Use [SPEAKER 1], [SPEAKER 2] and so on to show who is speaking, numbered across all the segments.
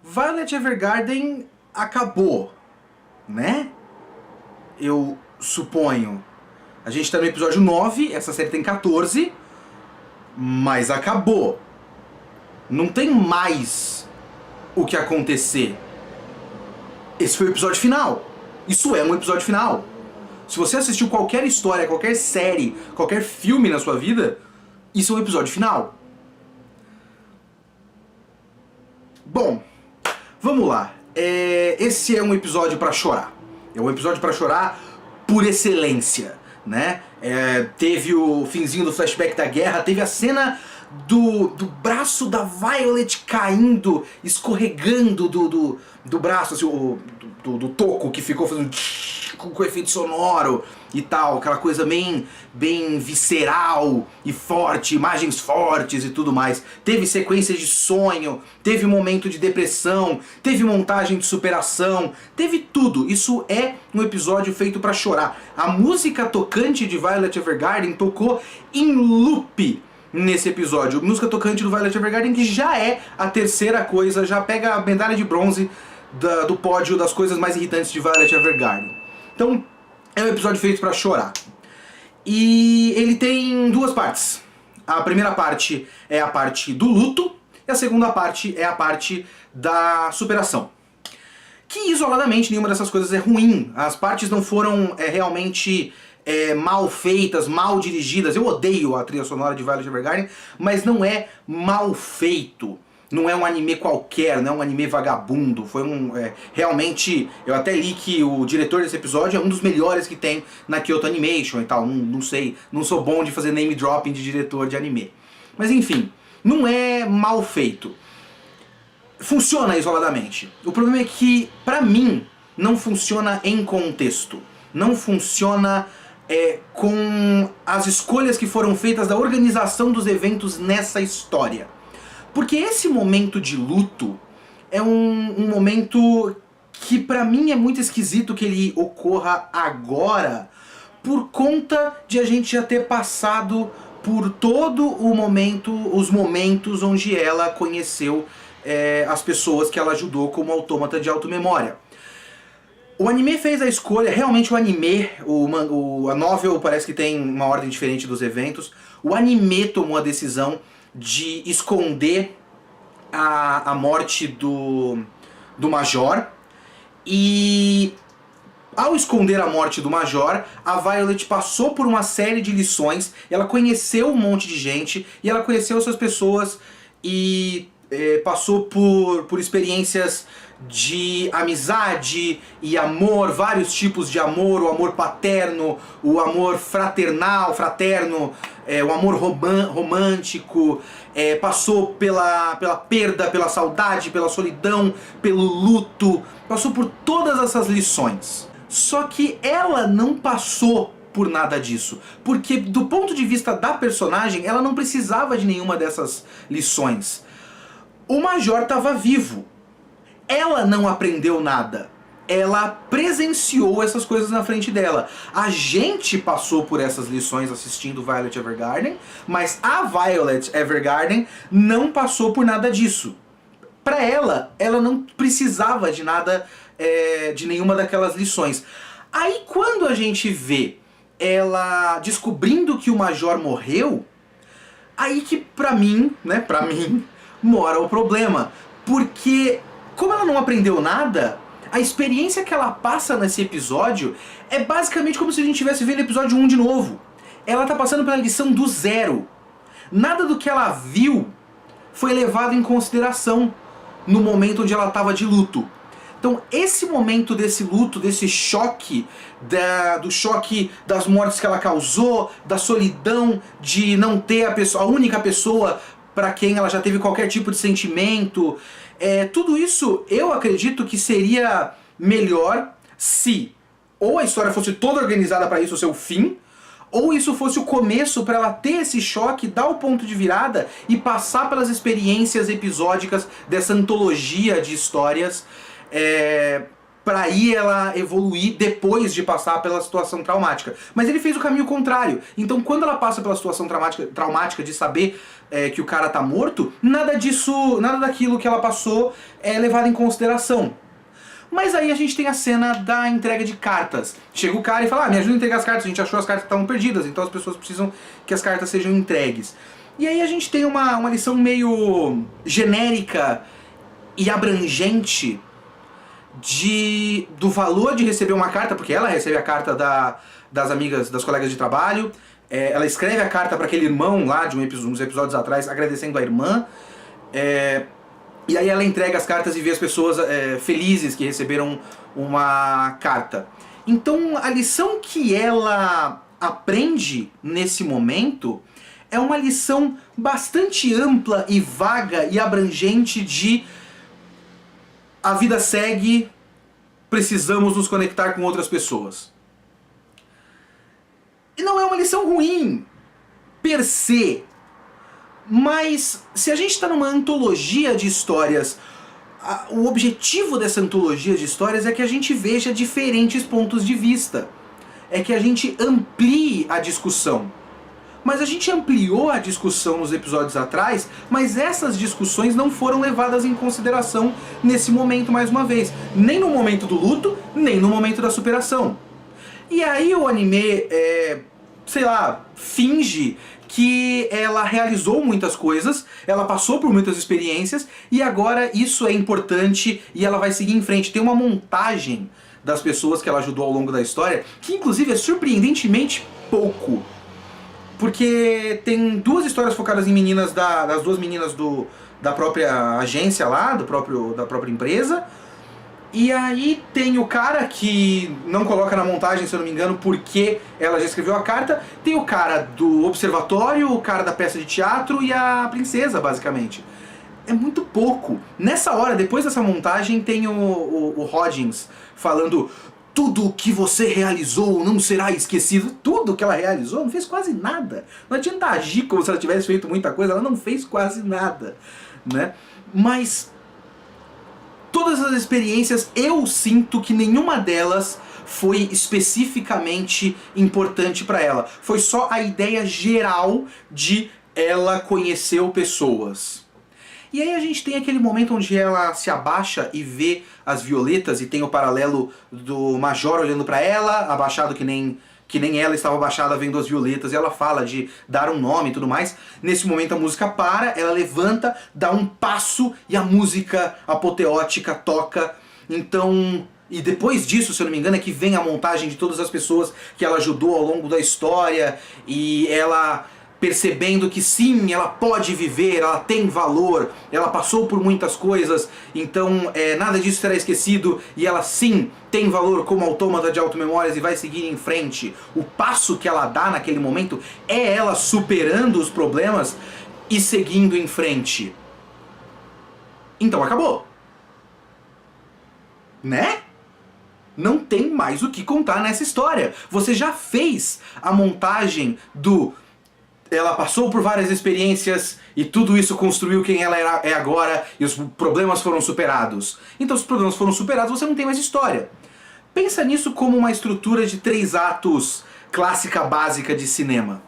[SPEAKER 1] Violet Evergarden acabou, né? Eu suponho. A gente tá no episódio 9, essa série tem 14, mas acabou. Não tem mais o que acontecer. Esse foi o episódio final. Isso é um episódio final. Se você assistiu qualquer história, qualquer série, qualquer filme na sua vida, isso é um episódio final. Bom, vamos lá. Esse é um episódio pra chorar. É um episódio pra chorar por excelência, né? Teve o finzinho do flashback da guerra, teve a cena do braço da Violet caindo, escorregando do braço, assim, do toco que ficou fazendo com efeito sonoro e tal, aquela coisa bem visceral e forte, imagens fortes e tudo mais. Teve sequências de sonho, teve momento de depressão, teve montagem de superação, teve tudo. Isso é um episódio feito pra chorar. A música tocante de Violet Evergarden tocou em loop nesse episódio. Música tocante do Violet Evergarden, que já é a terceira coisa, já pega a medalha de bronze do pódio das coisas mais irritantes de Violet Evergarden. Então, é um episódio feito pra chorar. E ele tem duas partes. A primeira parte é a parte do luto, e a segunda parte é a parte da superação. Que isoladamente nenhuma dessas coisas é ruim. As partes não foram realmente mal feitas, mal dirigidas. Eu odeio a trilha sonora de Violet Evergarden, mas não é mal feito. Não é um anime qualquer, não é um anime vagabundo. Foi realmente, eu até li que o diretor desse episódio é um dos melhores que tem na Kyoto Animation e tal. Não sei, não sou bom de fazer name dropping de diretor de anime. Mas enfim, não é mal feito. Funciona isoladamente. O problema é que, pra mim, não funciona em contexto. Não funciona com as escolhas que foram feitas da organização dos eventos nessa história. Porque esse momento de luto é um momento que pra mim é muito esquisito que ele ocorra agora, por conta de a gente já ter passado por todo os momentos onde ela conheceu as pessoas que ela ajudou como autômata de automemória. O anime fez a escolha, realmente o anime, a novel parece que tem uma ordem diferente dos eventos. O anime tomou a decisão de esconder a morte do Major, e ao esconder a morte do Major, a Violet passou por uma série de lições, ela conheceu um monte de gente, e ela conheceu essas pessoas e passou por experiências de amizade e amor, vários tipos de amor, o amor paterno, o amor fraterno, o amor romântico, passou pela perda, pela saudade, pela solidão, pelo luto, passou por todas essas lições. Só que ela não passou por nada disso, porque do ponto de vista da personagem, ela não precisava de nenhuma dessas lições. O Major estava vivo. Ela não aprendeu nada. Ela presenciou essas coisas na frente dela. A gente passou por essas lições assistindo Violet Evergarden, mas a Violet Evergarden não passou por nada disso. Pra ela não precisava de nada, de nenhuma daquelas lições. Aí quando a gente vê ela descobrindo que o Major morreu, aí que pra mim mora o problema. Porque como ela não aprendeu nada, a experiência que ela passa nesse episódio é basicamente como se a gente estivesse vendo o episódio 1 de novo. Ela tá passando pela lição do zero. Nada do que ela viu foi levado em consideração no momento onde ela estava de luto. Então esse momento desse luto, desse choque, do choque das mortes que ela causou, da solidão de não ter a única pessoa para quem ela já teve qualquer tipo de sentimento, tudo isso eu acredito que seria melhor se ou a história fosse toda organizada para isso, o seu fim, ou isso fosse o começo para ela ter esse choque, dar o ponto de virada e passar pelas experiências episódicas dessa antologia de histórias pra aí ela evoluir depois de passar pela situação traumática. Mas ele fez o caminho contrário. Então quando ela passa pela situação traumática de saber que o cara tá morto, nada daquilo que ela passou é levado em consideração. Mas aí a gente tem a cena da entrega de cartas. Chega o cara e fala, me ajuda a entregar as cartas, a gente achou as cartas que estavam perdidas, então as pessoas precisam que as cartas sejam entregues. E aí a gente tem uma lição meio genérica e abrangente do valor de receber uma carta, porque ela recebe a carta das amigas, das colegas de trabalho, ela escreve a carta para aquele irmão lá de uns episódios atrás, agradecendo a irmã, e aí ela entrega as cartas e vê as pessoas felizes que receberam uma carta. Então a lição que ela aprende nesse momento é uma lição bastante ampla e vaga e abrangente de a vida segue, precisamos nos conectar com outras pessoas. E não é uma lição ruim, per se. Mas se a gente está numa antologia de histórias, o objetivo dessa antologia de histórias é que a gente veja diferentes pontos de vista. É que a gente amplie a discussão. Mas a gente ampliou a discussão nos episódios atrás, mas essas discussões não foram levadas em consideração nesse momento mais uma vez. Nem no momento do luto, nem no momento da superação. E aí o anime, sei lá, finge que ela realizou muitas coisas, ela passou por muitas experiências e agora isso é importante e ela vai seguir em frente. Tem uma montagem das pessoas que ela ajudou ao longo da história, que inclusive é surpreendentemente pouco. Porque tem duas histórias focadas em meninas, das duas meninas da própria agência lá, da própria empresa. E aí tem o cara que não coloca na montagem, se eu não me engano, porque ela já escreveu a carta. Tem o cara do observatório, o cara da peça de teatro e a princesa, basicamente. É muito pouco. Nessa hora, depois dessa montagem, tem o Hodgins falando: tudo que você realizou não será esquecido. Tudo que ela realizou não fez quase nada. Não adianta agir como se ela tivesse feito muita coisa, ela não fez quase nada, né? Mas todas as experiências, eu sinto que nenhuma delas foi especificamente importante para ela. Foi só a ideia geral de ela conheceu pessoas. E aí a gente tem aquele momento onde ela se abaixa e vê as violetas e tem o paralelo do Major olhando pra ela, abaixado que nem ela estava abaixada vendo as violetas, e ela fala de dar um nome e tudo mais. Nesse momento a música para, ela levanta, dá um passo e a música apoteótica toca. Então, e depois disso, se eu não me engano, é que vem a montagem de todas as pessoas que ela ajudou ao longo da história e ela percebendo que sim, ela pode viver, ela tem valor, ela passou por muitas coisas, então nada disso será esquecido e ela sim tem valor como autômata de automemórias e vai seguir em frente. O passo que ela dá naquele momento é ela superando os problemas e seguindo em frente. Então acabou. Né? Não tem mais o que contar nessa história. Você já fez a montagem do ela passou por várias experiências e tudo isso construiu quem ela é agora e os problemas foram superados. Então, se os problemas foram superados, você não tem mais história. Pensa nisso como uma estrutura de 3 atos clássica básica de cinema.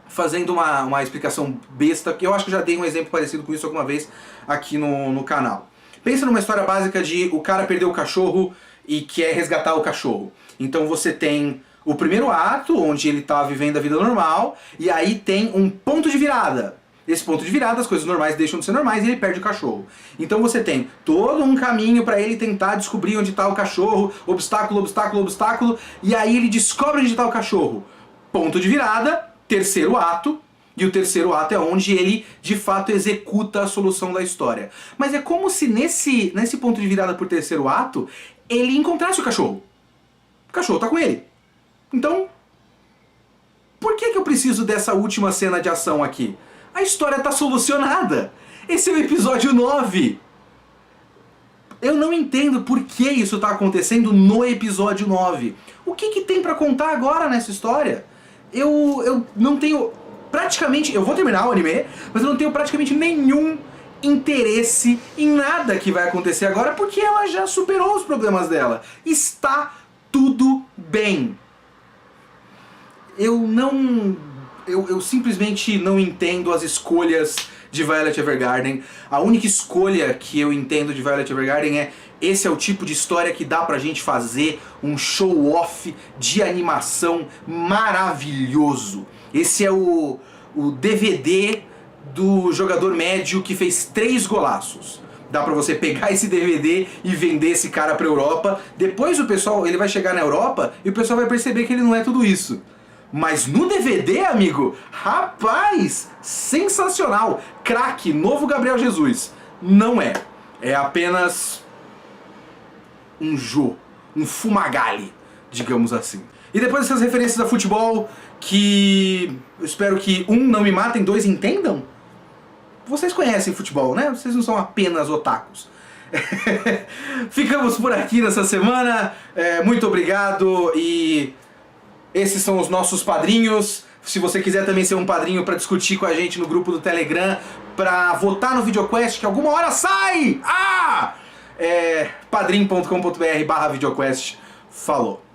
[SPEAKER 1] Fazendo uma explicação besta, que eu acho que eu já dei um exemplo parecido com isso alguma vez aqui no canal. Pensa numa história básica de o cara perdeu o cachorro e quer resgatar o cachorro. Então você tem o primeiro ato, onde ele está vivendo a vida normal, e aí tem um ponto de virada. Esse ponto de virada, as coisas normais deixam de ser normais e ele perde o cachorro. Então você tem todo um caminho para ele tentar descobrir onde está o cachorro, obstáculo, obstáculo, obstáculo, e aí ele descobre onde está o cachorro. Ponto de virada, terceiro ato, e o terceiro ato é onde ele, de fato, executa a solução da história. Mas é como se nesse ponto de virada por terceiro ato, ele encontrasse o cachorro. O cachorro está com ele. Então, por que eu preciso dessa última cena de ação aqui? A história está solucionada. Esse é o episódio 9. Eu não entendo por que isso está acontecendo no episódio 9. O que tem para contar agora nessa história? Eu não tenho praticamente... Eu vou terminar o anime, mas eu não tenho praticamente nenhum interesse em nada que vai acontecer agora, porque ela já superou os problemas dela. Está tudo bem. Eu simplesmente não entendo as escolhas de Violet Evergarden. A única escolha que eu entendo de Violet Evergarden é: esse é o tipo de história que dá pra gente fazer um show-off de animação maravilhoso. Esse é o DVD do jogador médio que fez 3 golaços. Dá pra você pegar esse DVD e vender esse cara pra Europa. Depois o pessoal, ele vai chegar na Europa e o pessoal vai perceber que ele não é tudo isso. Mas no DVD, amigo, rapaz, sensacional. Craque, novo Gabriel Jesus. Não é. É apenas um um fumagalli, digamos assim. E depois dessas referências a futebol, que eu espero que não me matem, 2 entendam. Vocês conhecem futebol, né? Vocês não são apenas otakus. Ficamos por aqui nessa semana. Muito obrigado e esses são os nossos padrinhos. Se você quiser também ser um padrinho para discutir com a gente no grupo do Telegram, para votar no VideoQuest, que alguma hora sai! padrim.com.br/VideoQuest. Falou!